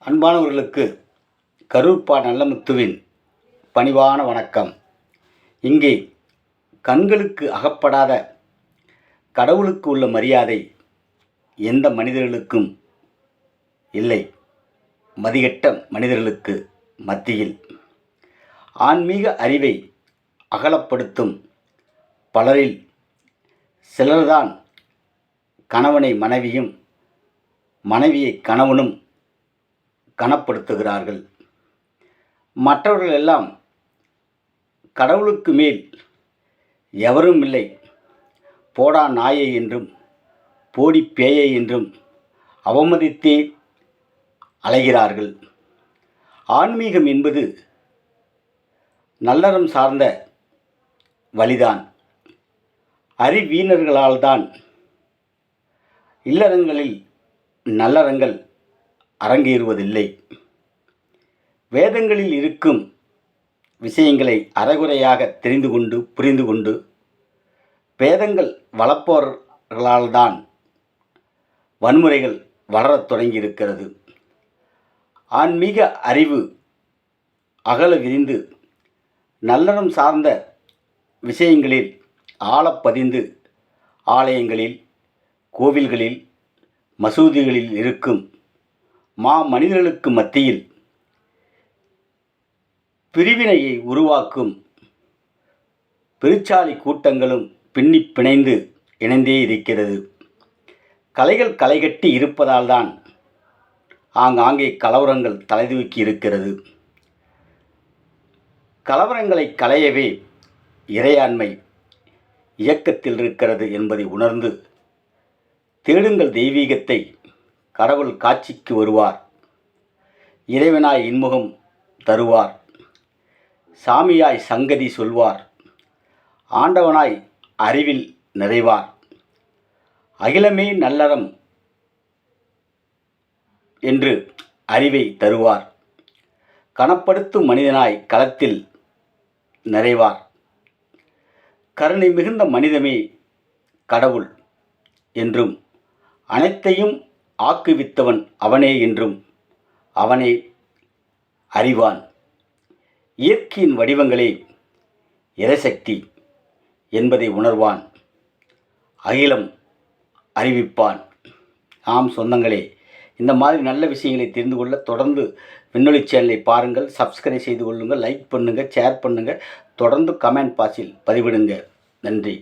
அன்பானவர்களுக்கு கரூர்பா நல்லமுத்துவின் பணிவான வணக்கம். இங்கே கண்களுக்கு அகப்படாத கடவுளுக்கு உள்ள மரியாதை எந்த மனிதர்களுக்கும் இல்லை. மதிகெட்ட மனிதர்களுக்கு மத்தியில் ஆன்மீக அறிவை அகலப்படுத்தும் பலரில் சிலர்தான் கணவனை மனைவியும் மனைவியை கணவனும் கனப்படுத்துகிறார்கள். மற்றவர்கள் எல்லாம் கடவுளுக்கு மேல் எவரும் இல்லை, போடா நாயை என்றும் போடி பேயை என்றும் அவமதித்தே அலைகிறார்கள். ஆன்மீகம் என்பது நல்லறம் சார்ந்த வழிதான். அறிவீனர்களால்தான் இல்லறங்களில் நல்லறங்கள் அரங்கேறுவதில்லை. வேதங்களில் இருக்கும் விஷயங்களை அரைகுறையாக தெரிந்து கொண்டு புரிந்து கொண்டு வேதங்கள் வளர்ப்பவர்களால்தான் வன்முறைகள் வளரத் தொடங்கியிருக்கிறது. ஆன்மீக அறிவு அகல விரிந்து நல்லறம் சார்ந்த விஷயங்களில் ஆழப்பதிந்து ஆலயங்களில், கோவில்களில், மசூதிகளில் இருக்கும் மனிதர்களுக்கு மத்தியில் பிரிவினையை உருவாக்கும் பெருச்சாளி கூட்டங்களும் பின்னி பிணைந்து இணைந்தே இருக்கிறது. கலைகள் களைகட்டி இருப்பதால் தான் ஆங்காங்கே கலவரங்கள் தலைதூக்கி இருக்கிறது. கலவரங்களை களையவே இறையாண்மை இயக்கத்தில் இருக்கிறது என்பதை உணர்ந்து தேடுங்கள் தெய்வீகத்தை. கடவுள் காட்சிக்கு வருவார், இறைவனாய் இன்முகம் தருவார், சாமியாய் சங்கதி சொல்வார், ஆண்டவனாய் அறிவில் நிறைவார், அகிலமே நல்லறம் என்று அறிவை தருவார், கனப்படுத்தும் மனிதனாய் களத்தில் நிறைவார். கருணை மிகுந்த மனிதமே கடவுள் என்றும் அனைத்தையும் ஆக்குவித்தவன் அவனே என்றும் அவனே அறிவான். இயற்கையின் வடிவங்களே இறைசக்தி என்பதை உணர்வான், அகிலம் அறிவிப்பான். ஆம் சொந்தங்களே, இந்த மாதிரி நல்ல விஷயங்களை தெரிந்து கொள்ள தொடர்ந்து விண்ணொலி சேனலை பாருங்கள், சப்ஸ்கிரைப் செய்து கொள்ளுங்கள், லைக் பண்ணுங்கள், ஷேர் பண்ணுங்கள், தொடர்ந்து கமெண்ட் பாக்ஸில் பதிவிடுங்க. நன்றி.